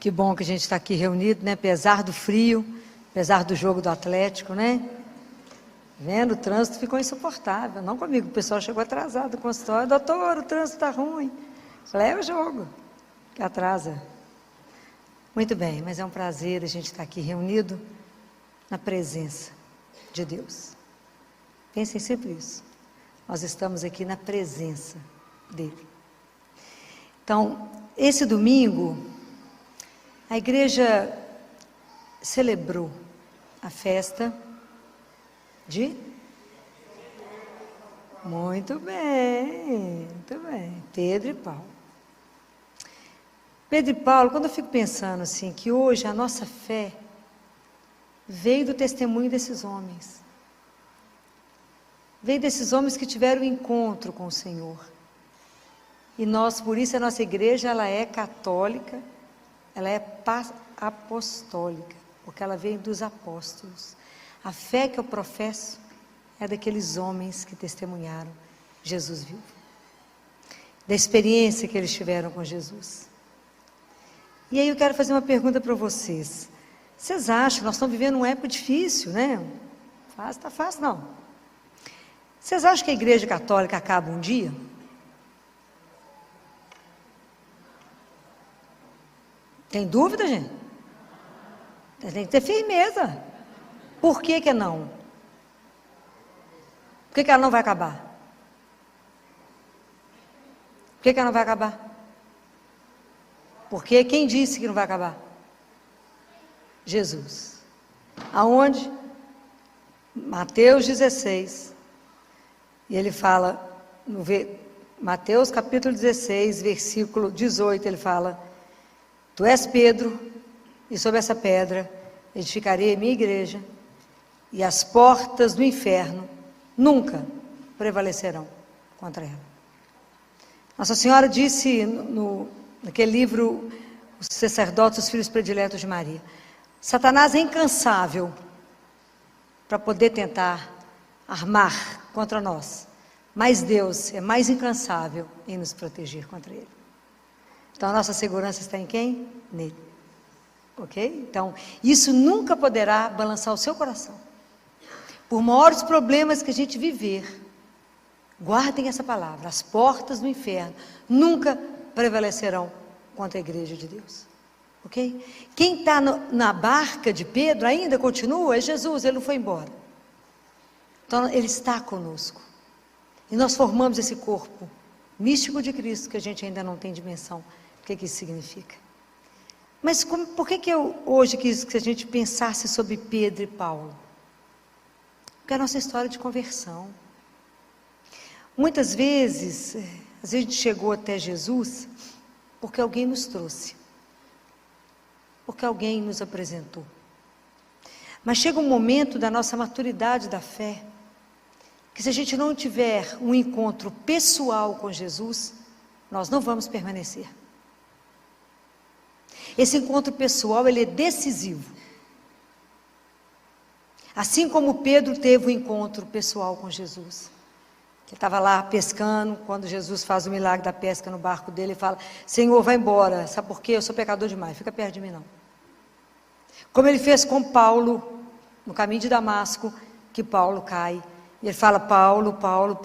Que bom que a gente está aqui reunido, né? Apesar do frio, apesar do jogo do Atlético, né? Vendo, o trânsito ficou insuportável. Não comigo, o pessoal chegou atrasado do consultório. Doutor, o trânsito está ruim. Leva o jogo, que atrasa. Muito bem, mas é um prazer a gente estar aqui reunido na presença de Deus. Pensem sempre isso. Nós estamos aqui na presença dEle. Então, esse domingo, a igreja celebrou a festa de... Muito bem, Pedro e Paulo. Pedro e Paulo, quando eu fico pensando assim, que hoje a nossa fé veio do testemunho desses homens. Veio desses homens que tiveram um encontro com o Senhor. E nós, por isso, a nossa igreja, ela é católica, ela é apostólica, porque ela veio dos apóstolos. A fé que eu professo é daqueles homens que testemunharam Jesus vivo. Da experiência que eles tiveram com Jesus. E aí eu quero fazer uma pergunta para vocês. Vocês acham, nós estamos vivendo uma época difícil, né? Está fácil, não. Vocês acham que a igreja católica acaba um dia? Tem dúvida, gente? Tem que ter firmeza. Por que que não? Por que que ela não vai acabar? Por que que ela não vai acabar? Porque quem disse que não vai acabar? Jesus. Aonde? Mateus 16. E ele fala, Mateus capítulo 16, versículo 18, ele fala: Tu és Pedro, e sobre essa pedra edificarei a minha igreja, e as portas do inferno nunca prevalecerão contra ela. Nossa Senhora disse naquele livro, Os Sacerdotes, os Filhos Prediletos de Maria: Satanás é incansável para poder tentar armar contra nós, mas Deus é mais incansável em nos proteger contra ele. Então a nossa segurança está em quem? Nele. Ok? Então isso nunca poderá balançar o seu coração. Por maiores problemas que a gente viver, guardem essa palavra: as portas do inferno nunca prevalecerão contra a igreja de Deus. Ok? Quem está na barca de Pedro ainda continua é Jesus, ele não foi embora. Então ele está conosco. E nós formamos esse corpo místico de Cristo que a gente ainda não tem dimensão do que isso significa. Mas por que eu hoje quis que a gente pensasse sobre Pedro e Paulo? Porque é a nossa história de conversão. Muitas vezes, a gente chegou até Jesus porque alguém nos trouxe. Porque alguém nos apresentou. Mas chega um momento da nossa maturidade da fé, que se a gente não tiver um encontro pessoal com Jesus, nós não vamos permanecer. Esse encontro pessoal, ele é decisivo. Assim como Pedro teve um encontro pessoal com Jesus. Ele estava lá pescando, quando Jesus faz o milagre da pesca no barco dele, ele fala: Senhor, vai embora, sabe por quê? Eu sou pecador demais, fica perto de mim não. Como ele fez com Paulo, no caminho de Damasco, que Paulo cai, e ele fala: Paulo, Paulo,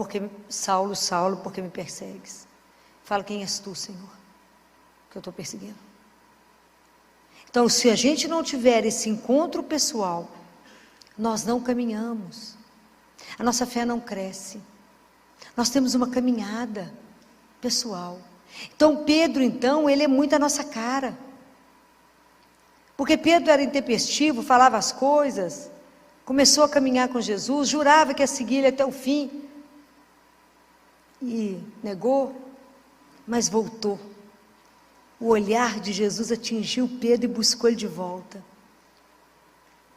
Saulo, Saulo, por que me persegues? Fala: quem és tu, Senhor, que eu estou perseguindo? Então, se a gente não tiver esse encontro pessoal, nós não caminhamos, a nossa fé não cresce. Nós temos uma caminhada pessoal. Então Pedro, ele é muito a nossa cara. Porque Pedro era intempestivo, falava as coisas, começou a caminhar com Jesus, jurava que ia seguir ele até o fim. E negou, mas voltou. O olhar de Jesus atingiu Pedro e buscou ele de volta.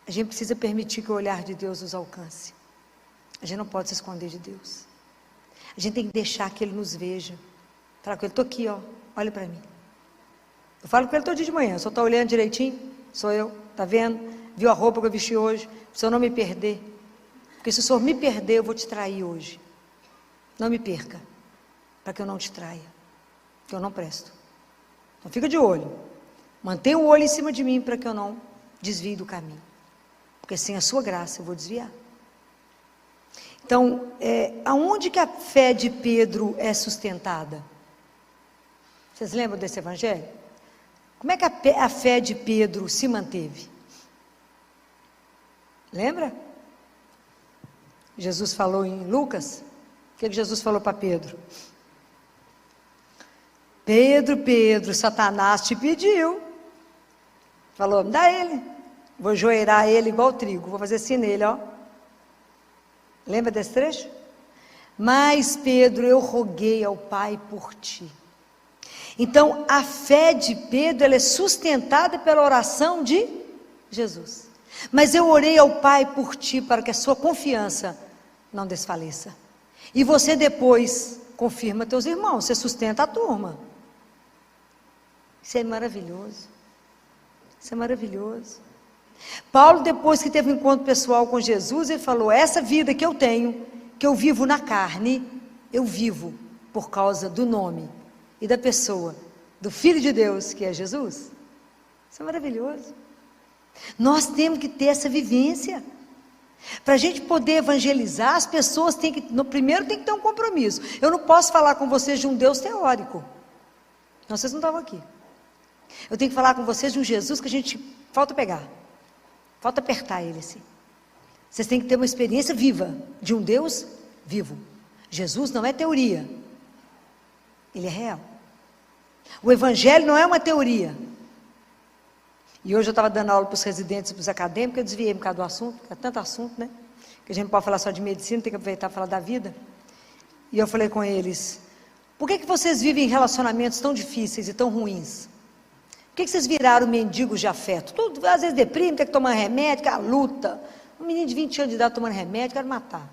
A gente precisa permitir que o olhar de Deus nos alcance. A gente não pode se esconder de Deus. A gente tem que deixar que Ele nos veja. Falar com Ele: estou aqui, ó, olha para mim. Eu falo com Ele todo dia de manhã: o senhor está olhando direitinho? Sou eu, está vendo? Viu a roupa que eu vesti hoje? Para o senhor não me perder. Porque se o senhor me perder, eu vou te trair hoje. Não me perca, para que eu não te traia. Que eu não presto. Então fica de olho. Mantenha o olho em cima de mim para que eu não desvie do caminho. Porque sem a sua graça eu vou desviar. Então, aonde que a fé de Pedro é sustentada? Vocês lembram desse evangelho? Como é que a fé de Pedro se manteve? Lembra? Jesus falou em Lucas. O que Jesus falou para Pedro? Pedro, Pedro, Satanás te pediu. Falou, me dá ele. Vou joeirar ele igual trigo. Vou fazer assim nele, ó. Lembra desse trecho? Mas Pedro, eu roguei ao Pai por ti. Então, a fé de Pedro, ela é sustentada pela oração de Jesus. Mas eu orei ao Pai por ti, para que a sua confiança não desfaleça. E você depois confirma teus irmãos, você sustenta a turma. Isso é maravilhoso. Isso é maravilhoso. Paulo, depois que teve um encontro pessoal com Jesus, ele falou, essa vida que eu tenho, que eu vivo na carne, eu vivo por causa do nome e da pessoa, do Filho de Deus, que é Jesus. Isso é maravilhoso. Nós temos que ter essa vivência. Para a gente poder evangelizar, as pessoas têm que, primeiro tem que ter um compromisso. Eu não posso falar com vocês de um Deus teórico. Não, vocês não estavam aqui. Eu tenho que falar com vocês de um Jesus que a gente falta pegar. Falta apertar ele assim. Vocês têm que ter uma experiência viva de um Deus vivo. Jesus não é teoria. Ele é real. O Evangelho não é uma teoria. E hoje eu estava dando aula para os residentes e para os acadêmicos, eu desviei um bocado do assunto, porque é tanto assunto, né? Que a gente não pode falar só de medicina, tem que aproveitar para falar da vida. E eu falei com eles, por que vocês vivem relacionamentos tão difíceis e tão ruins? Por que vocês viraram mendigos de afeto? Tudo, às vezes deprime, tem que tomar remédio, que é a luta. Um menino de 20 anos de idade tomando remédio, quero matar.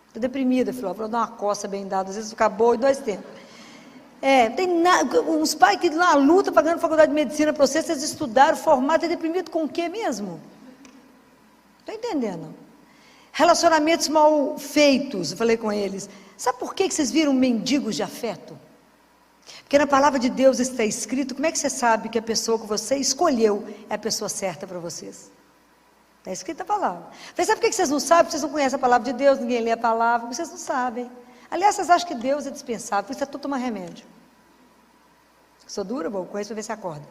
Estou deprimida, filho, vou dar uma coça bem dada, às vezes fica boa em 2 tempos. Tem uns pais que na luta, pagando faculdade de medicina para vocês estudaram, formaram, está deprimido com o quê mesmo? Estou entendendo. Relacionamentos mal feitos, eu falei com eles, sabe por que vocês viram mendigos de afeto? Porque na palavra de Deus está escrito, como é que você sabe que a pessoa que você escolheu é a pessoa certa para vocês? Está escrita a palavra. Mas sabe por que vocês não sabem? Porque vocês não conhecem a palavra de Deus, ninguém lê a palavra, vocês não sabem. Aliás, vocês acham que Deus é dispensável, por isso é tudo tomar remédio. Sou dura, vou com isso para ver se acorda.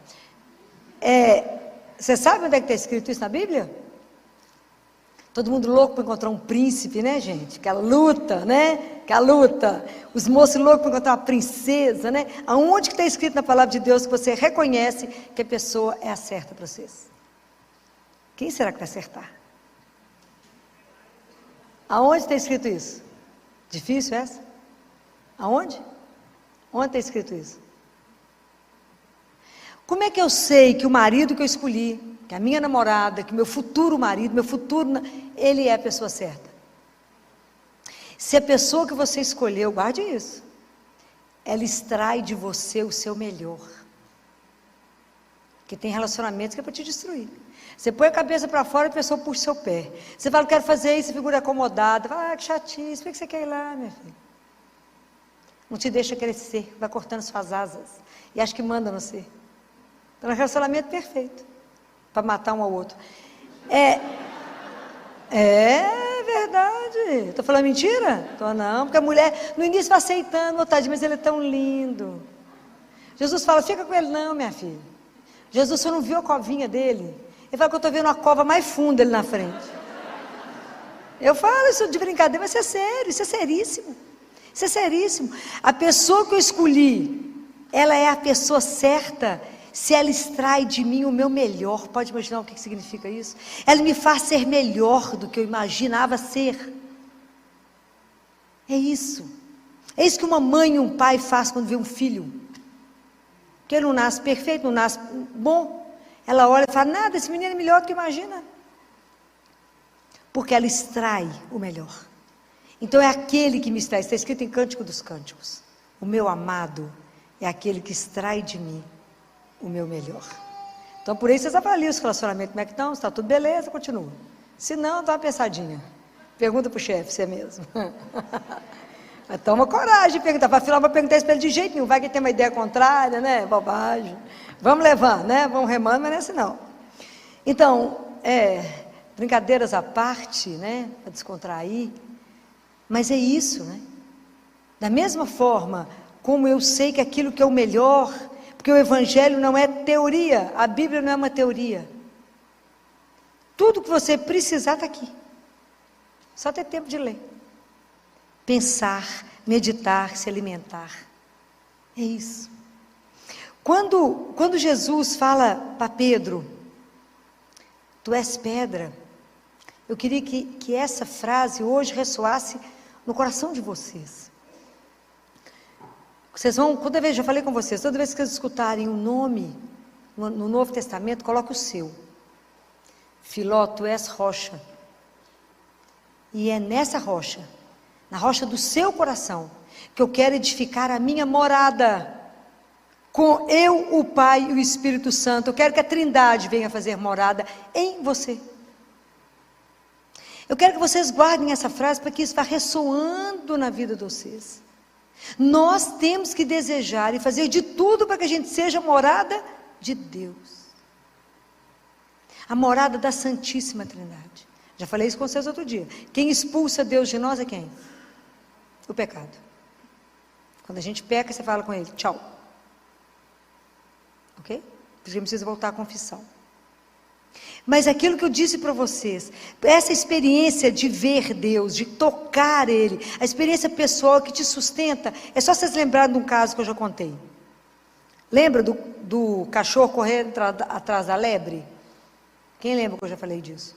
Você sabe onde é que está escrito isso na Bíblia? Todo mundo louco para encontrar um príncipe, né, gente? Aquela luta, né? Aquela luta. Os moços loucos para encontrar uma princesa, né? Aonde que está escrito na palavra de Deus que você reconhece que a pessoa é a certa para vocês? Quem será que vai acertar? Aonde está escrito isso? Difícil essa? Aonde? Onde está escrito isso? Como é que eu sei que o marido que eu escolhi, que a minha namorada, que o meu futuro marido, ele é a pessoa certa? Se a pessoa que você escolheu, guarde isso, ela extrai de você o seu melhor. Porque tem relacionamentos que é para te destruir. Você põe a cabeça para fora e a pessoa puxa o seu pé. Você fala, quero fazer isso, figura acomodada. Fala, que chatice, por que você quer ir lá, minha filha? Não te deixa crescer, vai cortando suas asas. E acha que manda no ser. Então, é um relacionamento perfeito. Para matar um ao outro. É verdade. Estou falando mentira? Estou não, porque a mulher, no início vai aceitando, tadinho, mas ele é tão lindo. Jesus fala, fica com ele não, minha filha. Jesus, você não viu a covinha dele? Ele fala que eu estou vendo uma cova mais funda ali na frente. Eu falo isso de brincadeira, mas isso é sério, isso é seríssimo. Isso é seríssimo. A pessoa que eu escolhi, ela é a pessoa certa, se ela extrai de mim o meu melhor. Pode imaginar o que significa isso? Ela me faz ser melhor do que eu imaginava ser. É isso. É isso que uma mãe e um pai faz quando vê um filho. Que ele não nasce perfeito, não nasce bom. Ela olha e fala, nada, esse menino é melhor do que imagina. Porque ela extrai o melhor. Então é aquele que me extrai, está escrito em Cântico dos Cânticos. O meu amado é aquele que extrai de mim o meu melhor. Então por isso vocês avaliam os relacionamentos, como é que estão? Está tudo beleza, continua. Se não, dá uma pensadinha. Pergunta para o chefe, se é mesmo. Mas toma coragem de perguntar. Afinal, vou perguntar isso para ele de jeito nenhum. Vai que tem uma ideia contrária, né? Bobagem. Vamos levando, né? Vamos remando, mas não é assim não. Então, brincadeiras à parte, né? Para descontrair. Mas é isso, né? Da mesma forma como eu sei que aquilo que é o melhor, porque o Evangelho não é teoria, a Bíblia não é uma teoria. Tudo que você precisar está aqui. Só ter tempo de ler. Pensar, meditar, se alimentar. É isso. Quando Jesus fala para Pedro, tu és pedra, eu queria que essa frase hoje ressoasse no coração de vocês. Vocês vão, toda vez, já falei com vocês, toda vez que vocês escutarem um nome no Novo Testamento, coloque o seu. Filó, tu és rocha. E é nessa rocha, na rocha do seu coração, que eu quero edificar a minha morada. Com eu, o Pai e o Espírito Santo. Eu quero que a Trindade venha fazer morada em você. Eu quero que vocês guardem essa frase para que isso vá ressoando na vida de vocês. Nós temos que desejar e fazer de tudo para que a gente seja morada de Deus. A morada da Santíssima Trindade. Já falei isso com vocês outro dia. Quem expulsa Deus de nós é quem? O pecado. Quando a gente peca, você fala com ele, tchau. Ok? Porque a gente precisa voltar à confissão. Mas aquilo que eu disse para vocês, essa experiência de ver Deus, de tocar Ele, a experiência pessoal que te sustenta, é só vocês lembrarem de um caso que eu já contei. Lembra do cachorro correndo atrás da lebre? Quem lembra que eu já falei disso?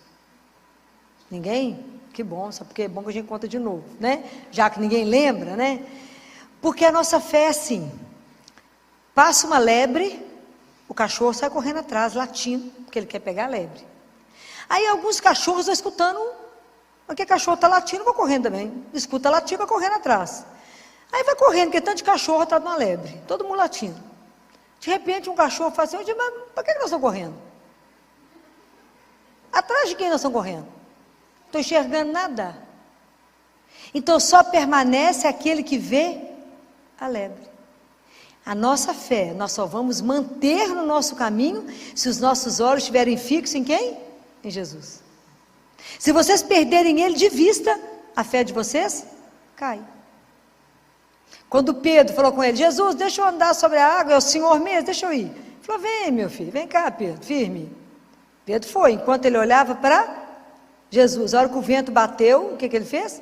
Ninguém? Que bom, só porque é bom que a gente conta de novo, né? Já que ninguém lembra, né? Porque a nossa fé é assim, passa uma lebre, o cachorro sai correndo atrás, latindo, porque ele quer pegar a lebre. Aí alguns cachorros estão escutando, porque cachorro está latindo, vai correndo também. Escuta latir, vai correndo atrás. Aí vai correndo, porque tanto de cachorro atrás de uma lebre, todo mundo latindo. De repente um cachorro fala assim, mas para que nós estamos correndo? Atrás de quem nós estamos correndo? Não estou enxergando nada. Então só permanece aquele que vê a lebre. A nossa fé, nós só vamos manter no nosso caminho se os nossos olhos estiverem fixos em quem? Em Jesus. Se vocês perderem Ele de vista, a fé de vocês cai. Quando Pedro falou com ele, Jesus, deixa eu andar sobre a água, é o Senhor mesmo, deixa eu ir. Ele falou, vem meu filho, vem cá Pedro, firme. Pedro foi, enquanto ele olhava para Jesus, a hora que o vento bateu, o que ele fez?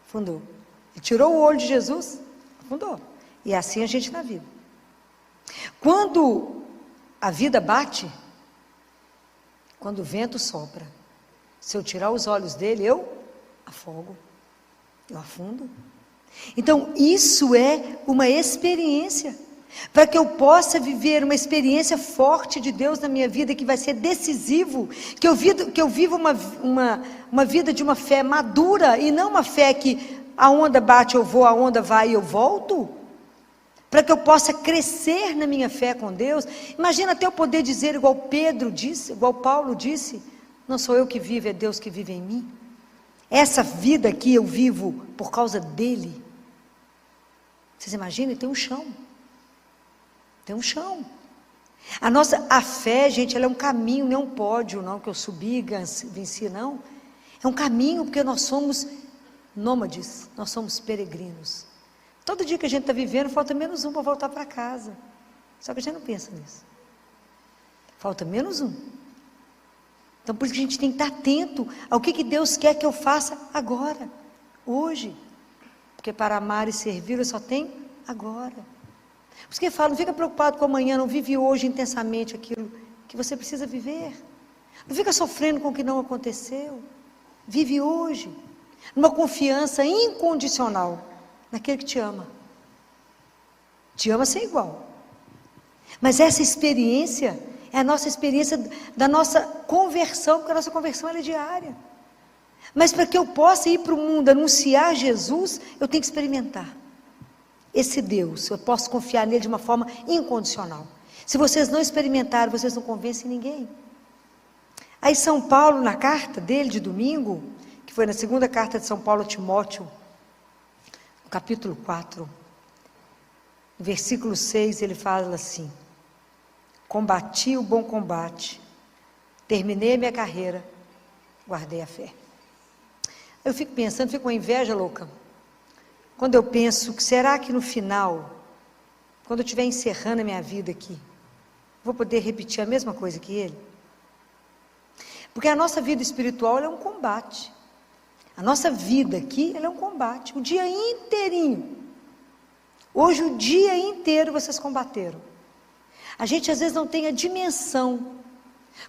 Afundou. Ele tirou o olho de Jesus, afundou. E é assim a gente na vida. Quando a vida bate, quando o vento sopra, se eu tirar os olhos dele, eu afogo, eu afundo. Então isso é uma experiência, para que eu possa viver uma experiência forte de Deus na minha vida, que vai ser decisivo, que eu viva uma vida de uma fé madura, e não uma fé que a onda bate eu vou, a onda vai e eu volto, para que eu possa crescer na minha fé com Deus. Imagina até eu poder dizer igual Pedro disse, igual Paulo disse, não sou eu que vivo, é Deus que vive em mim. Essa vida aqui eu vivo por causa dele. Vocês imaginam? Tem um chão. Tem um chão. A fé, gente, ela é um caminho, não é um pódio, não, que eu subi e venci, não. É um caminho, porque nós somos nômades, nós somos peregrinos. Todo dia que a gente está vivendo, falta menos um para voltar para casa. Só que a gente não pensa nisso. Falta menos um. Então, por isso que a gente tem que estar atento ao que Deus quer que eu faça agora, hoje. Porque para amar e servir, eu só tenho agora. Por isso que fala, não fica preocupado com amanhã, não vive hoje intensamente aquilo que você precisa viver. Não fica sofrendo com o que não aconteceu. Vive hoje, numa confiança incondicional naquele que te ama. Te ama sem igual. Mas essa experiência é a nossa experiência da nossa conversão, porque a nossa conversão ela é diária. Mas para que eu possa ir para o mundo anunciar Jesus, eu tenho que experimentar esse Deus. Eu posso confiar nele de uma forma incondicional. Se vocês não experimentarem, vocês não convencem ninguém. Aí São Paulo, na carta dele de domingo, que foi na segunda carta de São Paulo a Timóteo, no capítulo 4, no versículo 6, ele fala assim: combati o bom combate, terminei a minha carreira, guardei a fé. Eu fico pensando, fico com inveja louca, quando eu penso que será que no final, quando eu estiver encerrando a minha vida aqui, vou poder repetir a mesma coisa que ele? Porque a nossa vida espiritual é um combate. A nossa vida aqui, ela é um combate, o dia inteirinho. Hoje o dia inteiro vocês combateram. A gente às vezes não tem a dimensão,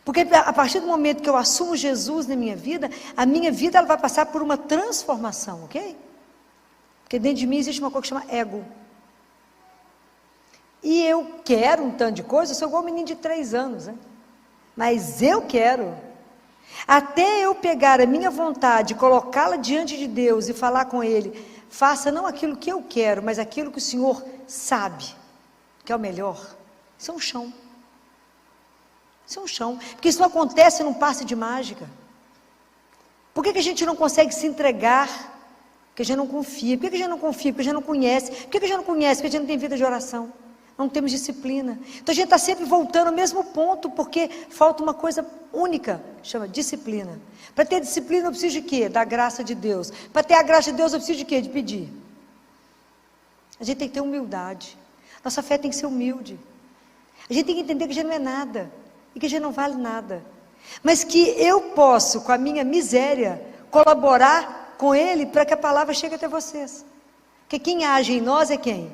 porque a partir do momento que eu assumo Jesus na minha vida, a minha vida ela vai passar por uma transformação, ok? Porque dentro de mim existe uma coisa que chama ego. E eu quero um tanto de coisa, eu sou igual um menino de 3 anos, né? Mas eu quero. Até eu pegar a minha vontade, colocá-la diante de Deus e falar com Ele, faça não aquilo que eu quero, mas aquilo que o Senhor sabe, que é o melhor. Isso é um chão. Isso é um chão. Porque isso não acontece num passe de mágica. Por que a gente não consegue se entregar? Porque a gente não confia. Por que a gente não confia? Porque a gente não conhece. Por que a gente não conhece? Porque a gente não tem vida de oração. Não temos disciplina. Então a gente está sempre voltando ao mesmo ponto, porque falta uma coisa única, chama disciplina. Para ter disciplina eu preciso de quê? Da graça de Deus. Para ter a graça de Deus eu preciso de quê? De pedir. A gente tem que ter humildade. Nossa fé tem que ser humilde. A gente tem que entender que a gente não é nada, e que a gente não vale nada. Mas que eu posso, com a minha miséria, colaborar com Ele para que a palavra chegue até vocês. Porque quem age em nós é quem?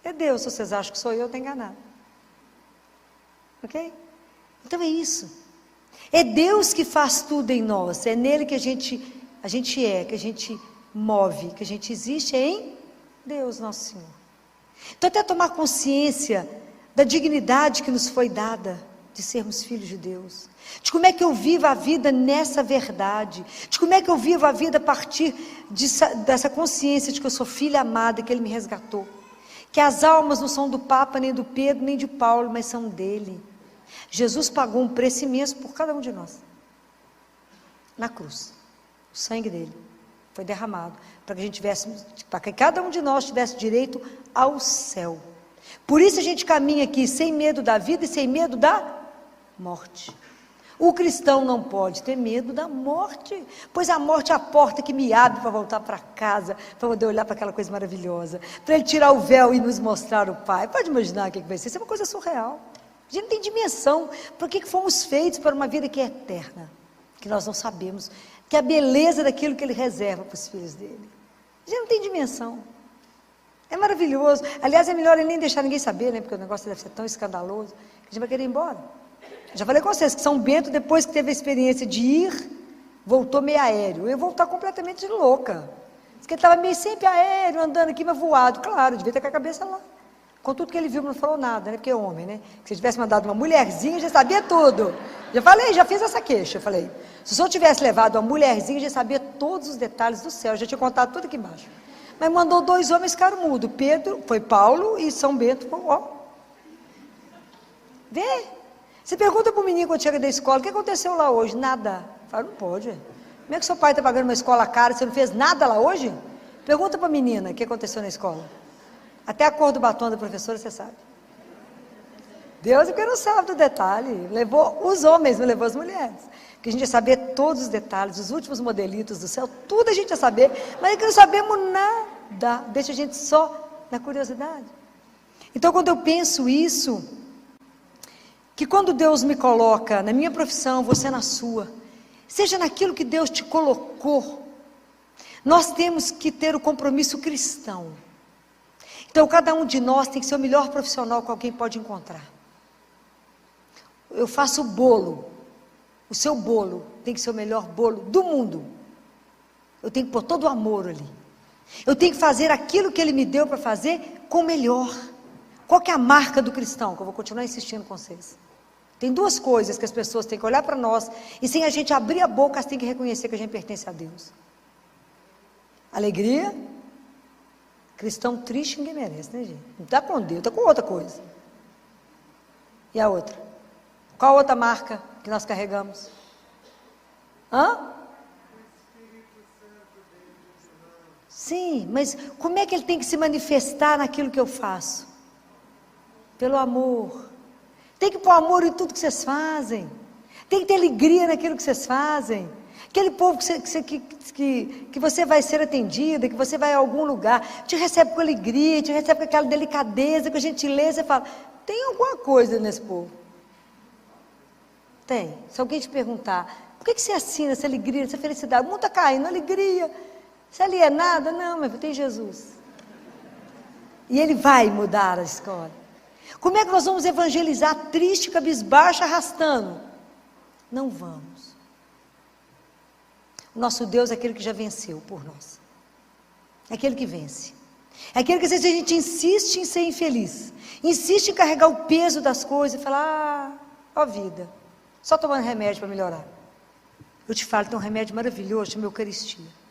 É Deus. Se vocês acham que sou eu estou enganado. Ok? Então é isso. É Deus que faz tudo em nós. É nele que a gente é, que a gente move, que a gente existe, é em Deus, nosso Senhor. Então até tomar consciência da dignidade que nos foi dada de sermos filhos de Deus, de como é que eu vivo a vida nessa verdade, de como é que eu vivo a vida a partir dessa consciência de que eu sou filha amada, que Ele me resgatou, que as almas não são do Papa, nem do Pedro, nem de Paulo, mas são dele. Jesus pagou um preço imenso por cada um de nós, na cruz. O sangue dele foi derramado para que cada um de nós tivesse direito ao céu. Por isso a gente caminha aqui sem medo da vida e sem medo da morte. O cristão não pode ter medo da morte, pois a morte é a porta que me abre para voltar para casa, para poder olhar para aquela coisa maravilhosa, para Ele tirar o véu e nos mostrar o Pai. Pode imaginar o que vai ser? Isso é uma coisa surreal. A gente não tem dimensão para que fomos feitos para uma vida que é eterna, que nós não sabemos, que é a beleza daquilo que Ele reserva para os filhos dele. A gente não tem dimensão. É maravilhoso. Aliás, é melhor Ele nem deixar ninguém saber, né? Porque o negócio deve ser tão escandaloso que a gente vai querer ir embora. Já falei com vocês que São Bento, depois que teve a experiência de ir, voltou meio aéreo. Eu ia voltar completamente louca. Diz que ele estava meio sempre aéreo, andando aqui, mas voado. Claro, devia ter com a cabeça lá. Com tudo que ele viu, não falou nada, né? Porque é homem, né? Que se tivesse mandado uma mulherzinha, já sabia tudo. Já falei, já fiz essa queixa. Eu falei, se o senhor tivesse levado uma mulherzinha, já sabia todos os detalhes do céu. Já tinha contado tudo aqui embaixo. Mas mandou 2 homens ficaram mudos. Pedro, foi Paulo, e São Bento, ó. Vê. Você pergunta para o menino quando chega da escola, o que aconteceu lá hoje? Nada. Fala, não pode. Como é que seu pai está pagando uma escola cara, você não fez nada lá hoje? Pergunta para a menina o que aconteceu na escola. Até a cor do batom da professora você sabe. Deus é porque não sabe do detalhe. Levou os homens, não levou as mulheres. Que a gente ia saber todos os detalhes, os últimos modelitos do céu, tudo a gente ia saber, mas é que não sabemos nada. Deixa a gente só na curiosidade. Então, quando eu penso isso, que quando Deus me coloca na minha profissão, você na sua, seja naquilo que Deus te colocou, nós temos que ter o compromisso cristão. Então, cada um de nós tem que ser o melhor profissional que alguém pode encontrar. Eu faço bolo. O seu bolo tem que ser o melhor bolo do mundo. Eu tenho que pôr todo o amor ali. Eu tenho que fazer aquilo que Ele me deu para fazer com o melhor. Qual que é a marca do cristão? Que eu vou continuar insistindo com vocês. Tem 2 coisas que as pessoas têm que olhar para nós, e sem a gente abrir a boca, elas têm que reconhecer que a gente pertence a Deus. Alegria. Cristão triste ninguém merece, né, gente? Não está com Deus, está com outra coisa. E a outra? Qual a outra marca que nós carregamos? Sim, mas como é que ele tem que se manifestar naquilo que eu faço? Pelo amor. Tem que pôr amor em tudo que vocês fazem. Tem que ter alegria naquilo que vocês fazem. Aquele povo que você vai ser atendida, que você vai a algum lugar, te recebe com alegria, te recebe com aquela delicadeza, com gentileza, e fala, tem alguma coisa nesse povo? Tem. Se alguém te perguntar, por que você assina essa alegria, essa felicidade? O mundo está caindo, alegria. Você ali é nada? Não, meu filho, tem Jesus. E Ele vai mudar a escola. Como é que nós vamos evangelizar triste, cabisbaixo, arrastando? Não vamos. O nosso Deus é aquele que já venceu por nós. É aquele que vence. É aquele que às vezes a gente insiste em ser infeliz. Insiste em carregar o peso das coisas e falar, ó vida, só tomando remédio para melhorar. Eu te falo, tem um remédio maravilhoso, chama Eucaristia.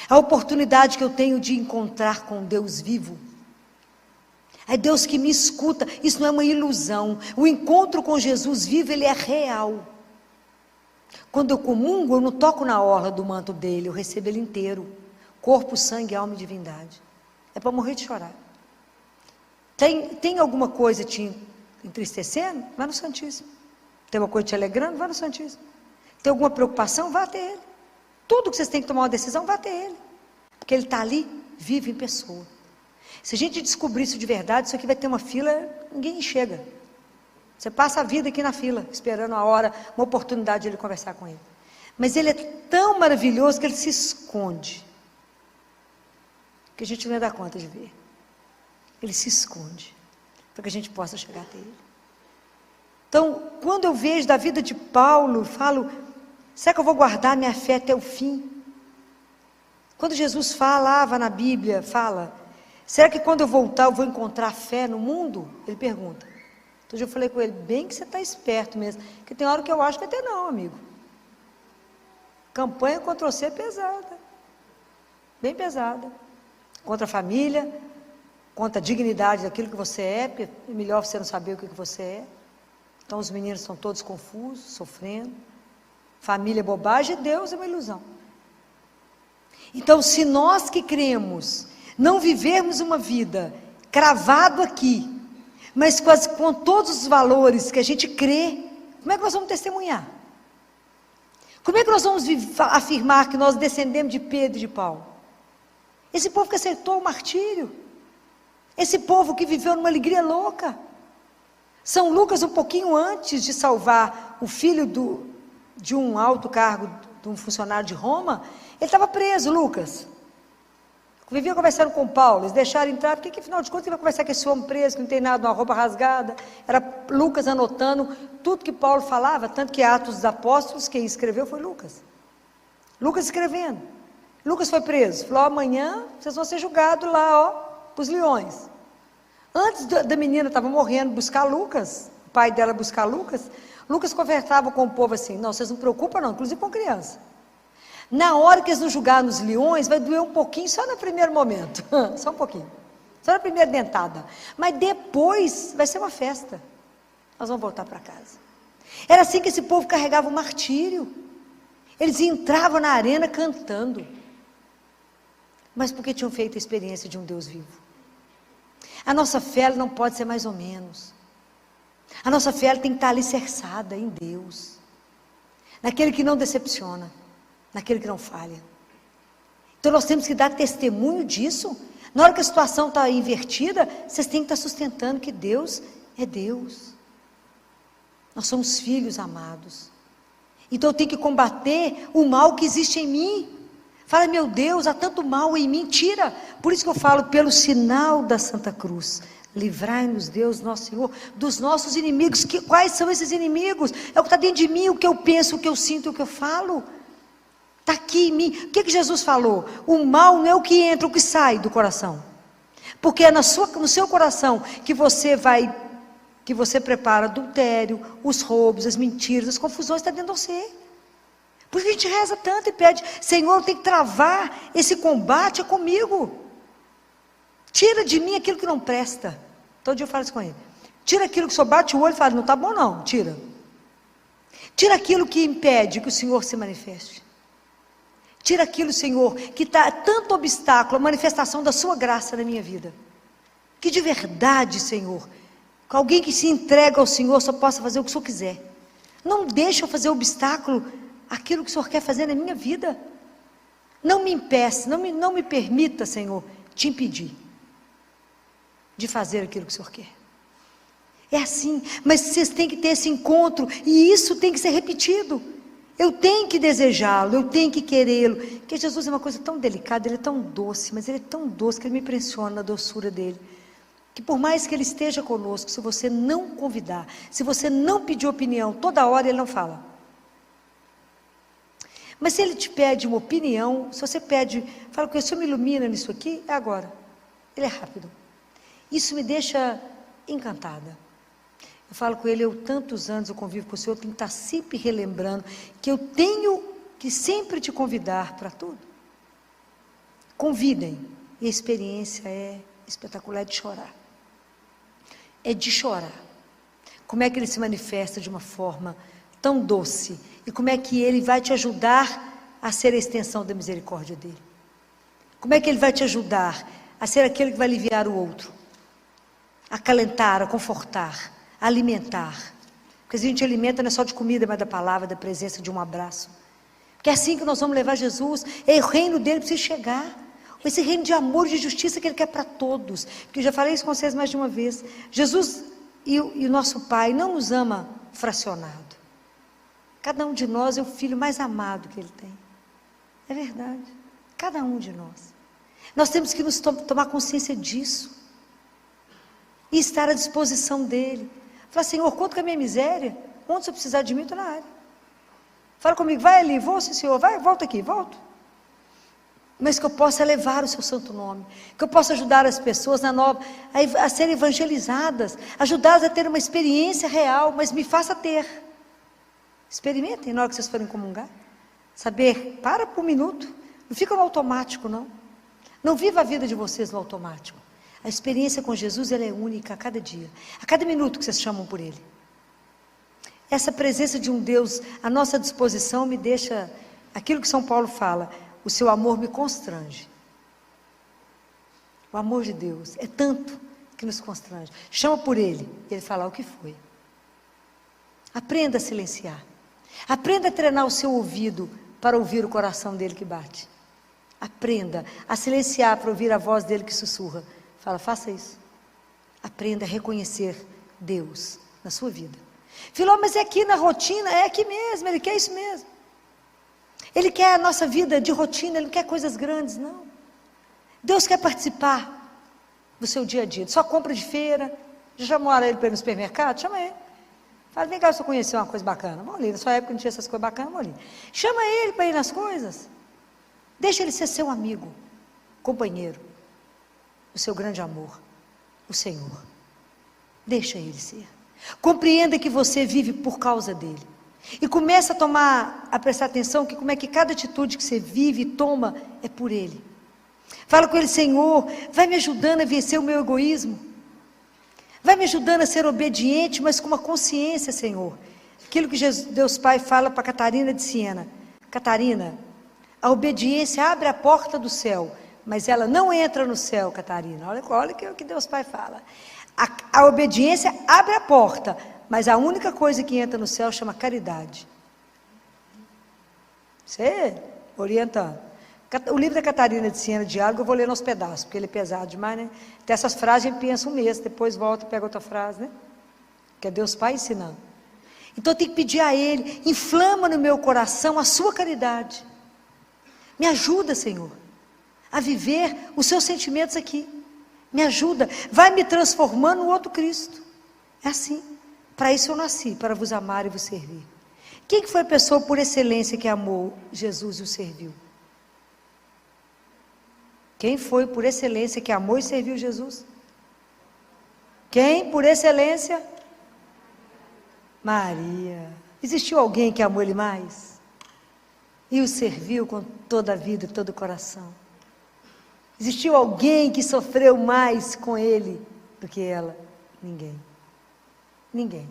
A oportunidade que eu tenho de encontrar com Deus vivo. É Deus que me escuta, isso não é uma ilusão. O encontro com Jesus vivo, ele é real. Quando eu comungo, eu não toco na orla do manto dele, eu recebo ele inteiro. Corpo, sangue, alma e divindade. É para morrer de chorar. Tem alguma coisa te entristecendo? Vá no Santíssimo. Tem alguma coisa te alegrando? Vá no Santíssimo. Tem alguma preocupação? Vá até ele. Tudo que vocês têm que tomar uma decisão, vá até ele. Porque ele está ali, vive em pessoa. Se a gente descobrir isso de verdade, isso aqui vai ter uma fila, ninguém chega. Você passa a vida aqui na fila, esperando a hora, uma oportunidade de ele conversar com ele. Mas ele é tão maravilhoso que ele se esconde. Que a gente não ia dar conta de ver. Ele se esconde, para que a gente possa chegar até ele. Então, quando eu vejo da vida de Paulo, falo, será que eu vou guardar minha fé até o fim? Quando Jesus falava na Bíblia, fala, será que quando eu voltar eu vou encontrar fé no mundo? Ele pergunta. Então eu falei com ele, bem que você está esperto mesmo, porque tem hora que eu acho que até não, amigo. Campanha contra você é pesada, bem pesada. Contra a família, contra a dignidade daquilo que você é, porque é melhor você não saber o que você é. Então os meninos estão todos confusos, sofrendo. Família é bobagem, Deus é uma ilusão. Então se nós que cremos, não vivermos uma vida cravado aqui, mas com todos os valores que a gente crê, como é que nós vamos testemunhar? Como é que nós vamos afirmar que nós descendemos de Pedro e de Paulo? Esse povo que aceitou o martírio, esse povo que viveu numa alegria louca. São Lucas, um pouquinho antes de salvar o filho de um alto cargo, de um funcionário de Roma, ele estava preso, Lucas. Vivia conversando com Paulo, eles deixaram entrar, porque afinal de contas ele vai conversar com esse homem preso, que não tem nada, uma roupa rasgada. Era Lucas anotando tudo que Paulo falava, tanto que Atos dos Apóstolos, quem escreveu foi Lucas. Lucas escrevendo. Lucas foi preso, falou, amanhã vocês vão ser julgados lá, ó, para os leões. Antes da menina estava morrendo, buscar Lucas, o pai dela buscar Lucas, Lucas conversava com o povo assim, não, vocês não preocupam não, inclusive com criança. Na hora que eles nos julgarem nos leões, vai doer um pouquinho, só no primeiro momento, só um pouquinho, só na primeira dentada, mas depois vai ser uma festa, nós vamos voltar para casa. Era assim que esse povo carregava o martírio, eles entravam na arena cantando, mas porque tinham feito a experiência de um Deus vivo. A nossa fé ela não pode ser mais ou menos, a nossa fé ela tem que estar alicerçada em Deus, naquele que não decepciona, naquele que não falha. Então nós temos que dar testemunho disso. Na hora que a situação está invertida, vocês têm que estar sustentando que Deus é Deus. Nós somos filhos amados. Então eu tenho que combater o mal que existe em mim. Fala, meu Deus, há tanto mal em mim, tira. Por isso que eu falo, pelo sinal da Santa Cruz, livrai-nos, Deus, nosso Senhor, dos nossos inimigos. Quais são esses inimigos? É o que está dentro de mim, o que eu penso, o que eu sinto, o que eu falo. Está aqui em mim. O que Jesus falou? O mal não é o que entra, o que sai do coração. Porque é no seu coração que você prepara adultério, os roubos, as mentiras, as confusões, está dentro de você. Por isso a gente reza tanto e pede, Senhor, tem que travar esse combate comigo. Tira de mim aquilo que não presta. Todo dia eu falo isso com ele. Tira aquilo que só bate o olho e fala, não está bom não, tira. Tira aquilo que impede que o Senhor se manifeste. Tira aquilo, Senhor, que está tanto obstáculo, a manifestação da sua graça na minha vida. Que de verdade, Senhor, que alguém que se entrega ao Senhor só possa fazer o que o Senhor quiser. Não deixa eu fazer obstáculo àquilo que o Senhor quer fazer na minha vida. Não me impeça, não me permita, Senhor, te impedir de fazer aquilo que o Senhor quer. É assim, mas vocês têm que ter esse encontro, e isso tem que ser repetido. Eu tenho que desejá-lo, eu tenho que querê-lo. Porque Jesus é uma coisa tão delicada, ele é tão doce, mas ele é tão doce que ele me impressiona na doçura dele. Que por mais que ele esteja conosco, se você não convidar, se você não pedir opinião, toda hora ele não fala. Mas se ele te pede uma opinião, se você pede, fala com ele, o Senhor me ilumina nisso aqui, é agora. Ele é rápido. Isso me deixa encantada. Eu falo com ele, tantos anos eu convivo com o Senhor, eu tenho que estar sempre relembrando que eu tenho que sempre te convidar para tudo. Convidem. E a experiência é espetacular, é de chorar. É de chorar. Como é que ele se manifesta de uma forma tão doce? E como é que ele vai te ajudar a ser a extensão da misericórdia dele? Como é que ele vai te ajudar a ser aquele que vai aliviar o outro? A acalentar, a confortar, a alimentar. Porque a gente alimenta não é só de comida, mas da palavra, da presença, de um abraço. Porque é assim que nós vamos levar Jesus. É o reino dele precisa chegar. Esse reino de amor e de justiça que ele quer para todos. Porque eu já falei isso com vocês mais de uma vez. Jesus e o nosso Pai não nos ama fracionado. Cada um de nós é o filho mais amado que ele tem. É verdade. Cada um de nós. Nós temos que nos tomar consciência disso. E estar à disposição dele. Falar, Senhor, conta com a minha miséria. Onde você precisar de mim, eu estou na área. Fala comigo, vai ali, vou sim, Senhor, vai, volta aqui, volto. Mas que eu possa levar o seu santo nome. Que eu possa ajudar as pessoas a serem evangelizadas. Ajudá-las a ter uma experiência real, mas me faça ter. Experimentem na hora que vocês forem comungar. Saber, para por um minuto. Não fica no automático, não. Não viva a vida de vocês no automático. A experiência com Jesus, ela é única a cada dia. A cada minuto que vocês chamam por Ele. Essa presença de um Deus à nossa disposição me deixa... Aquilo que São Paulo fala, o seu amor me constrange. O amor de Deus é tanto que nos constrange. Chama por Ele, e Ele fala o que foi. Aprenda a silenciar. Aprenda a treinar o seu ouvido para ouvir o coração dele que bate. Aprenda a silenciar para ouvir a voz dele que sussurra. Fala, faça isso. Aprenda a reconhecer Deus na sua vida. Filó, mas é aqui na rotina, é aqui mesmo, ele quer isso mesmo. Ele quer a nossa vida de rotina, ele não quer coisas grandes, não. Deus quer participar do seu dia a dia, só compra de feira. Já chamou ele para ir no supermercado? Chama ele. Fala, vem cá, se eu conhecer uma coisa bacana. Vamos ali, na sua época não tinha essas coisas bacanas, vamos ali. Chama ele para ir nas coisas. Deixa ele ser seu amigo, companheiro, o seu grande amor, o Senhor. Deixa ele ser. Compreenda que você vive por causa dele. E começa a prestar atenção que como é que cada atitude que você vive e toma é por ele. Fala com ele, Senhor, vai me ajudando a vencer o meu egoísmo. Vai me ajudando a ser obediente, mas com uma consciência, Senhor. Aquilo que Deus Pai fala para Catarina de Siena. Catarina, a obediência abre a porta do céu, mas ela não entra no céu, Catarina. Olha o que Deus Pai fala. A obediência abre a porta, mas a única coisa que entra no céu chama caridade. Você orientando. O livro da Catarina de Siena, Diálogo, eu vou ler nos pedaços, porque ele é pesado demais, né? Tem essas frases, a gente pensa um mês, depois volta e pega outra frase, né? Que é Deus Pai ensinando. Então eu tenho que pedir a Ele, inflama no meu coração a sua caridade. Me ajuda, Senhor, a viver os seus sentimentos aqui. Me ajuda, vai me transformando no outro Cristo. É assim. Para isso eu nasci, para vos amar e vos servir. Quem que foi a pessoa por excelência que amou Jesus e o serviu? Quem foi por excelência que amou e serviu Jesus? Quem por excelência? Maria. Existiu alguém que amou ele mais? E o serviu com toda a vida e todo o coração? Existiu alguém que sofreu mais com ele do que ela? Ninguém. Ninguém.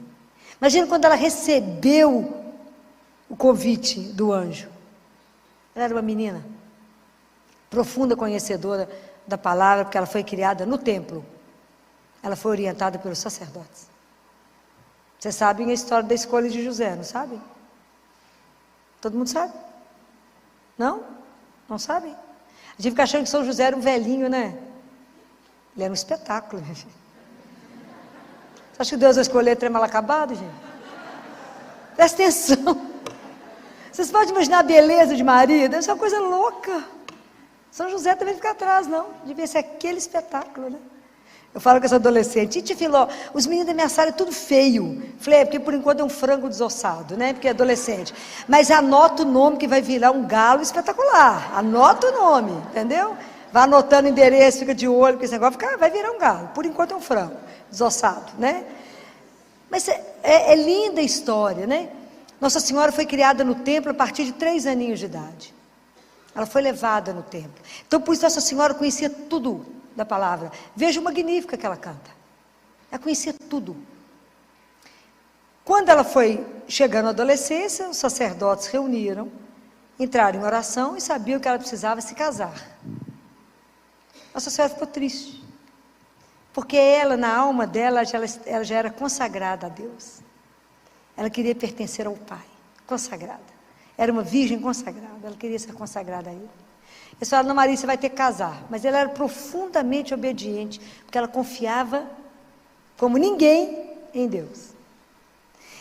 Imagina quando ela recebeu o convite do anjo. Ela era uma menina profunda conhecedora da palavra, porque ela foi criada no templo. Ela foi orientada pelos sacerdotes. Vocês sabem a história da escolha de José, não sabem? Todo mundo sabe? Não? Não sabem? A gente fica achando que São José era um velhinho, né? Ele era um espetáculo, minha filha. Você acha que Deus vai escolher trem mal acabado, gente? Presta atenção. Vocês podem imaginar a beleza de Maria? Deve ser uma coisa louca. São José também fica atrás, não. Devia ser aquele espetáculo, né? Eu falo com essa adolescente, Titi Filó, os meninos da minha sala é tudo feio. Falei, porque por enquanto é um frango desossado, né? Porque é adolescente. Mas anota o nome que vai virar um galo espetacular. Anota o nome, entendeu? Vai anotando o endereço, fica de olho, porque esse negócio vai virar um galo. Por enquanto é um frango desossado, né? Mas é linda a história, né? Nossa Senhora foi criada no templo a partir de 3 aninhos de idade. Ela foi levada no templo. Então, por isso, Nossa Senhora conhecia tudo da palavra. Veja o Magnífica que ela canta. Ela conhecia tudo. Quando ela foi chegando à adolescência, os sacerdotes reuniram, entraram em oração e sabiam que ela precisava se casar. Nossa Senhora ficou triste. Porque ela, na alma dela, ela já era consagrada a Deus. Ela queria pertencer ao Pai, consagrada. Era uma virgem consagrada, ela queria ser consagrada a Ele. Eles falaram, não, Maria, você vai ter que casar. Mas ela era profundamente obediente, porque ela confiava, como ninguém, em Deus.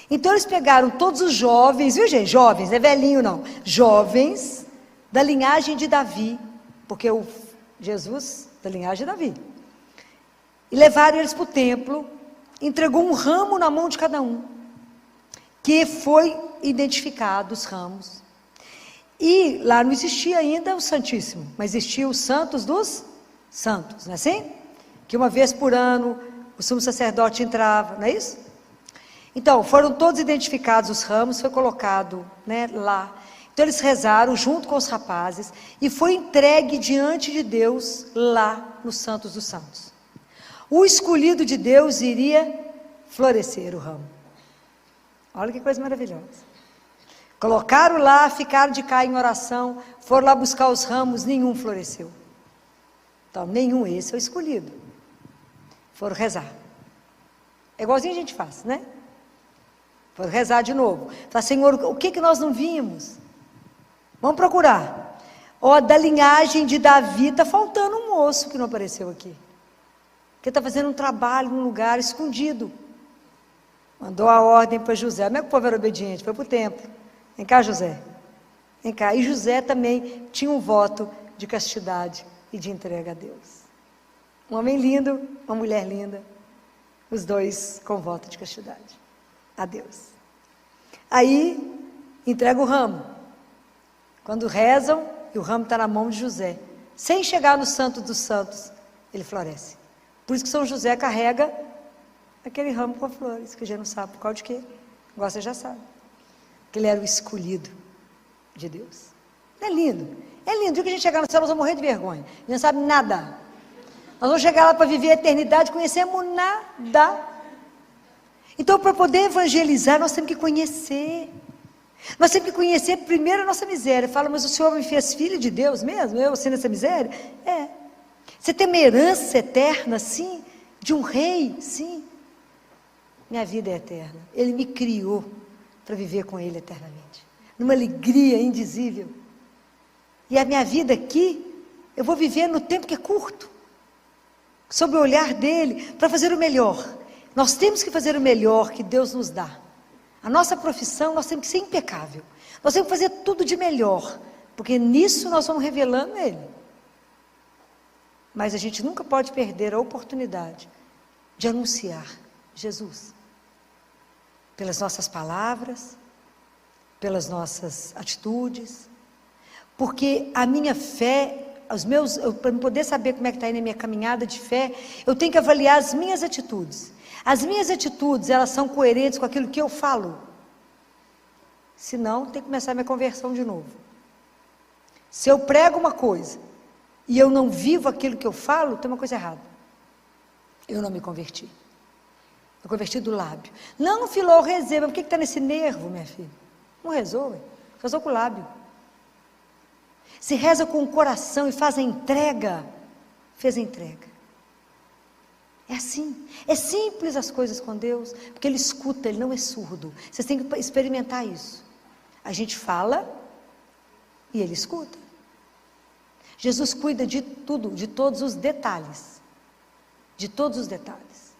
Então eles pegaram todos os jovens, viu gente? Jovens, não é velhinho não. Jovens da linhagem de Davi, porque o Jesus da linhagem de Davi. E levaram eles para o templo, entregou um ramo na mão de cada um, que foi identificado os ramos. E lá não existia ainda o Santíssimo, mas existia os Santos dos Santos, não é assim? Que uma vez por ano o sumo sacerdote entrava, não é isso? Então, foram todos identificados os ramos, foi colocado, né, lá. Então eles rezaram junto com os rapazes e foi entregue diante de Deus lá no Santos dos Santos. O escolhido de Deus iria florescer o ramo. Olha que coisa maravilhosa. Colocaram lá, ficaram de cá em oração, foram lá buscar os ramos, nenhum floresceu. Então, nenhum, esse é o escolhido. Foram rezar. É igualzinho a gente faz, né? Foram rezar de novo. Falaram, Senhor, o que nós não vimos? Vamos procurar. Ó, da linhagem de Davi, está faltando um moço que não apareceu aqui. Que está fazendo um trabalho num lugar escondido. Mandou a ordem para José. Como é que o povo era obediente? Foi para o templo. Vem cá, José. Vem cá. E José também tinha um voto de castidade e de entrega a Deus. Um homem lindo, uma mulher linda. Os dois com voto de castidade a Deus. Aí, entrega o ramo. Quando rezam, e o ramo está na mão de José. Sem chegar no Santo dos Santos, ele floresce. Por isso que São José carrega aquele ramo com flores, que a gente não sabe por causa de quê. Agora você já sabe. Que ele era o escolhido de Deus. É lindo. É lindo. O dia que a gente chegar no céu, nós vamos morrer de vergonha. A gente não sabe nada. Nós vamos chegar lá para viver a eternidade, conhecemos nada. Então, para poder evangelizar, nós temos que conhecer. Nós temos que conhecer primeiro a nossa miséria. Fala, mas o Senhor me fez filho de Deus mesmo? Eu sendo essa miséria? É. Você tem uma herança eterna, sim. De um rei, sim. Minha vida é eterna. Ele me criou para viver com Ele eternamente. Numa alegria indizível. E a minha vida aqui, eu vou viver no tempo que é curto. Sob o olhar dEle, para fazer o melhor. Nós temos que fazer o melhor que Deus nos dá. A nossa profissão, nós temos que ser impecável. Nós temos que fazer tudo de melhor. Porque nisso nós vamos revelando Ele. Mas a gente nunca pode perder a oportunidade de anunciar Jesus. Pelas nossas palavras, pelas nossas atitudes. Porque a minha fé, para poder saber como é que está aí na minha caminhada de fé, eu tenho que avaliar as minhas atitudes. As minhas atitudes, elas são coerentes com aquilo que eu falo. Senão, tem que começar a minha conversão de novo. Se eu prego uma coisa e eu não vivo aquilo que eu falo, tem uma coisa errada. Eu não me converti. Eu converti do lábio. Não, Filó, eu rezei, mas por que está nesse nervo, minha filha? Não rezou, rezou com o lábio. se reza com o coração e faz a entrega, fez a entrega. É assim, é simples as coisas com Deus, porque Ele escuta, Ele não é surdo. Vocês têm que experimentar isso. A gente fala e Ele escuta. Jesus cuida de tudo, de todos os detalhes. De todos os detalhes.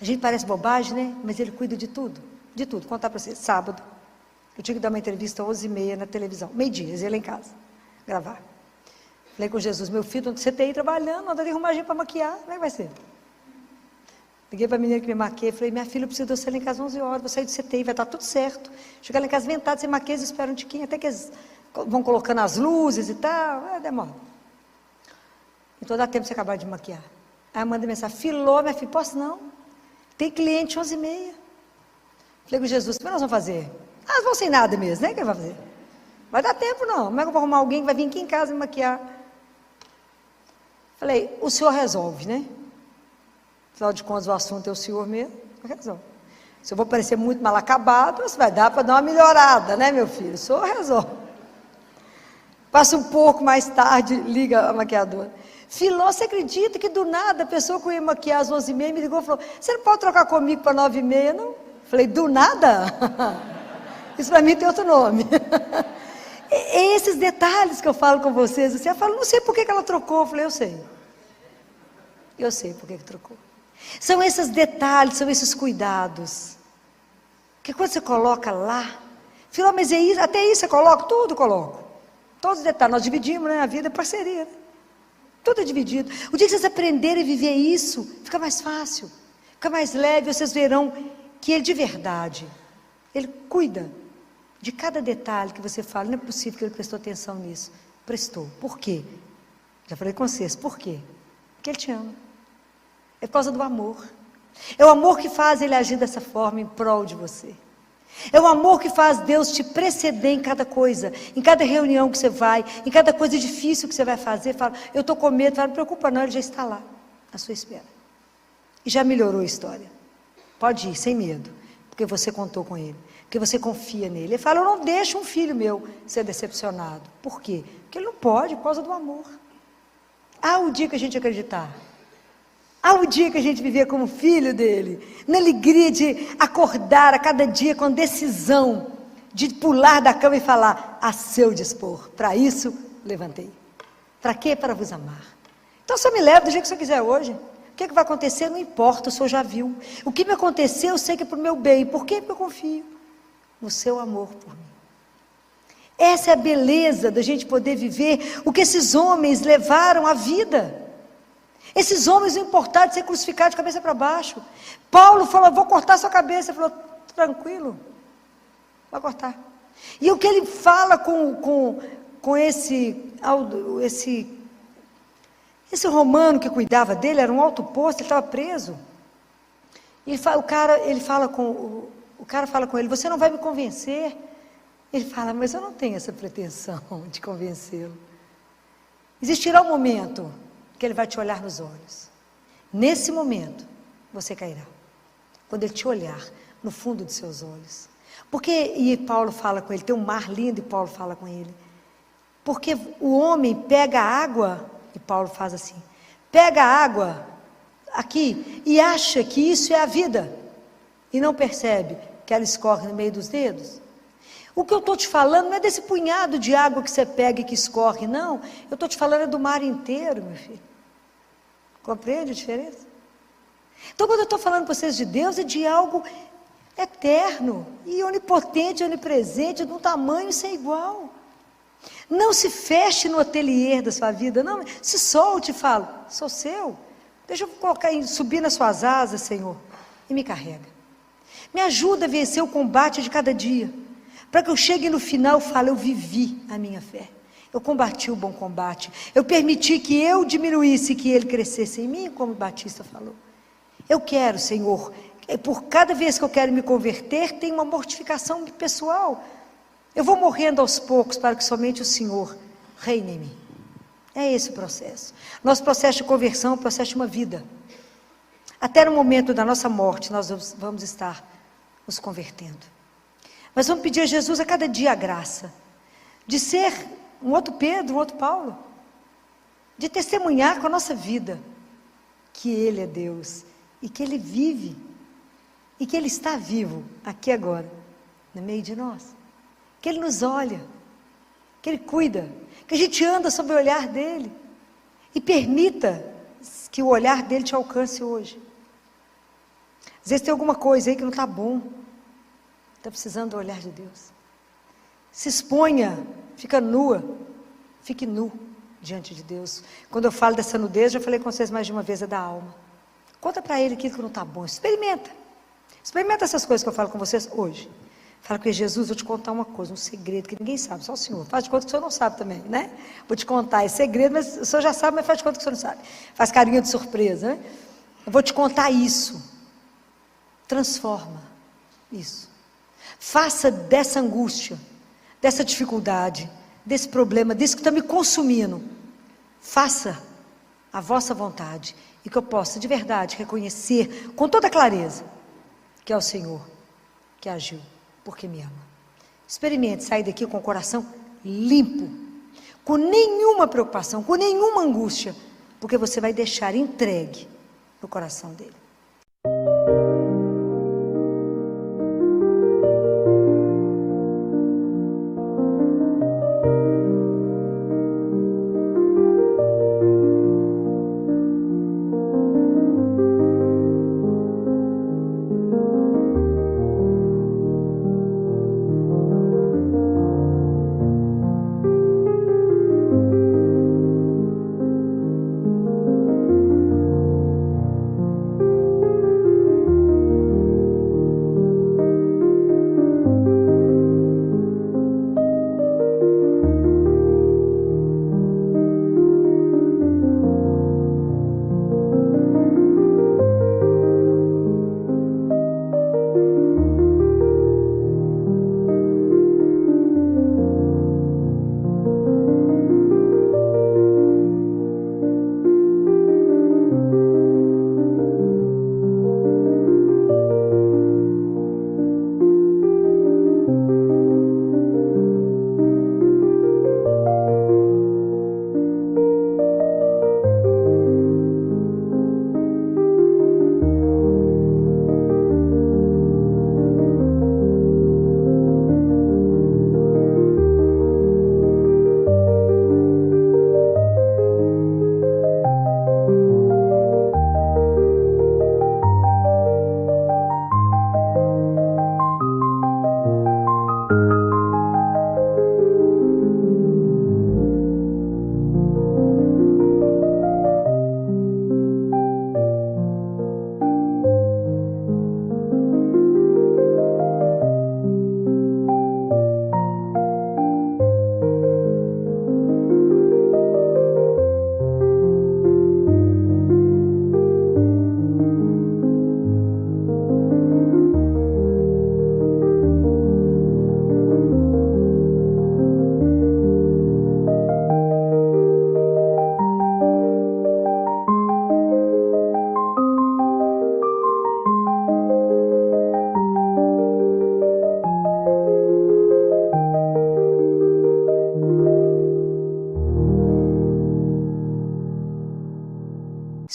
A gente parece bobagem, né? Mas Ele cuida de tudo. De tudo. Vou contar para vocês. Sábado, eu tinha que dar uma entrevista às 11h30 na televisão. Meio-dia, eles iam lá em casa, gravar. Falei com Jesus, meu filho, você tem aí trabalhando, anda de arrumagem para maquiar, como é que vai ser? Liguei para a menina que me maquia, falei, minha filha, eu preciso de você lá em casa às 11 horas, vou sair do CTI, vai estar tudo certo. Chegar lá em casa ventado, sem maquia, eles esperam um tiquinho, até que eles vão colocando as luzes e tal, demora. Então dá tempo de você acabar de maquiar. Aí eu mandei mensagem, Filó, minha filha, posso não? Tem cliente 11h30. Falei com Jesus, o que nós vamos fazer? Nós vamos sem nada mesmo, né? O que vai fazer? Vai dar tempo não, como é que eu vou arrumar alguém que vai vir aqui em casa me maquiar? Falei, o senhor resolve, né? Afinal de contas, o assunto é o senhor mesmo, resolve. Se eu vou parecer muito mal acabado, você vai dar para dar uma melhorada, né, meu filho? O senhor resolve. Passa um pouco mais tarde, liga a maquiadora. Filó, você acredita que do nada a pessoa que eu ia maquiar às 11h30 me ligou e falou, você não pode trocar comigo para 9h30, não? Falei, do nada? Isso para mim tem outro nome. É esses detalhes que eu falo com vocês. Assim, eu falo, não sei por que ela trocou. Eu falei, eu sei. Eu sei por que trocou. São esses detalhes, são esses cuidados. Que quando você coloca lá, Filó, mas é isso, até isso você coloca? Tudo coloco. Todos os detalhes. Nós dividimos, né? A vida é parceria, né? Tudo é dividido. O dia que vocês aprenderem a viver isso, fica mais fácil. Fica mais leve, vocês verão que Ele de verdade, Ele cuida de cada detalhe que você fala. Não é possível que Ele prestou atenção nisso. Prestou. Por quê? Já falei com vocês. Por quê? Porque Ele te ama. É por causa do amor. É o amor que faz Ele agir dessa forma em prol de você. É o amor que faz Deus te preceder em cada coisa, em cada reunião que você vai, em cada coisa difícil que você vai fazer. Fala, eu estou com medo, fala, não preocupa não, Ele já está lá, à sua espera. E já melhorou a história. Pode ir, sem medo, porque você contou com Ele, porque você confia nele. Ele fala, eu não deixo um filho meu ser decepcionado. Por quê? Porque ele não pode, por causa do amor. Há o dia que a gente acreditar. Há o dia que a gente viver como filho dele, na alegria de acordar a cada dia com decisão, de pular da cama e falar, a seu dispor, para isso levantei. Para quê? Para vos amar. Então só me leva do jeito que o senhor quiser hoje. O que vai acontecer? Não importa, o senhor já viu. O que me aconteceu, eu sei que é para o meu bem. Por quê? Porque eu confio no seu amor por mim. Essa é a beleza da gente poder viver o que esses homens levaram à vida. Esses homens não importaram de ser crucificados de cabeça para baixo. Paulo falou, vou cortar sua cabeça. Ele falou, tranquilo, vai cortar. E o que ele fala com esse romano que cuidava dele, era um alto posto, ele estava preso. E o cara fala com ele, você não vai me convencer? Ele fala, mas eu não tenho essa pretensão de convencê-lo. Existirá um momento que ele vai te olhar nos olhos. Nesse momento, você cairá. Quando ele te olhar no fundo de seus olhos. E Paulo fala com ele, tem um mar lindo e Paulo fala com ele. Porque o homem pega a água, e Paulo faz assim, pega a água aqui e acha que isso é a vida. E não percebe que ela escorre no meio dos dedos. O que eu estou te falando não é desse punhado de água que você pega e que escorre, não. Eu estou te falando do mar inteiro, meu filho. Compreende a diferença? Então, quando eu estou falando para vocês de Deus, é de algo eterno, e onipotente, onipresente, de um tamanho sem igual. Não se feche no ateliê da sua vida, não. Se solte e fala, sou seu. Deixa eu subir nas suas asas, Senhor, e me carrega. Me ajuda a vencer o combate de cada dia. Para que eu chegue no final e fale, eu vivi a minha fé. Eu combati o bom combate. Eu permiti que eu diminuísse e que ele crescesse em mim, como o Batista falou. Eu quero, Senhor, por cada vez que eu quero me converter, tem uma mortificação pessoal. Eu vou morrendo aos poucos para que somente o Senhor reine em mim. É esse o processo. Nosso processo de conversão é um processo de uma vida. Até no momento da nossa morte, nós vamos estar nos convertendo. Mas vamos pedir a Jesus a cada dia a graça de ser um outro Pedro, um outro Paulo, de testemunhar com a nossa vida que Ele é Deus e que Ele vive e que Ele está vivo aqui agora, no meio de nós, que Ele nos olha, que Ele cuida, que a gente anda sob o olhar dEle e permita que o olhar dEle te alcance hoje. Às vezes tem alguma coisa aí que não está bom, está precisando do olhar de Deus. Se exponha, fica nua, fique nu diante de Deus. Quando eu falo dessa nudez, já falei com vocês mais de uma vez, é da alma. Conta para Ele aquilo que não está bom, experimenta essas coisas que eu falo com vocês hoje. Fala com Jesus, vou te contar uma coisa, um segredo que ninguém sabe, só o Senhor. Faz de conta que o Senhor não sabe também, né? Vou te contar esse segredo, mas o Senhor já sabe, mas faz de conta que o Senhor não sabe. Faz carinha de surpresa, né? Eu vou te contar isso. Transforma isso. Faça dessa angústia, dessa dificuldade, desse problema, disso que está me consumindo, faça a vossa vontade e que eu possa de verdade reconhecer com toda clareza que é o Senhor que agiu porque me ama. Experimente sair daqui com o coração limpo, com nenhuma preocupação, com nenhuma angústia, porque você vai deixar entregue no coração dele.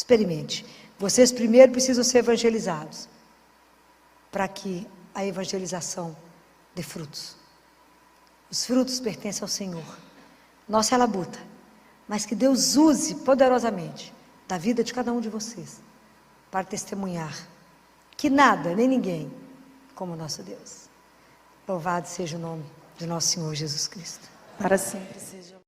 Experimente. Vocês primeiro precisam ser evangelizados, para que a evangelização dê frutos. Os frutos pertencem ao Senhor. Nossa é labuta, mas que Deus use poderosamente da vida de cada um de vocês para testemunhar que nada, nem ninguém, como o nosso Deus. Louvado seja o nome de nosso Senhor Jesus Cristo. Para sempre seja.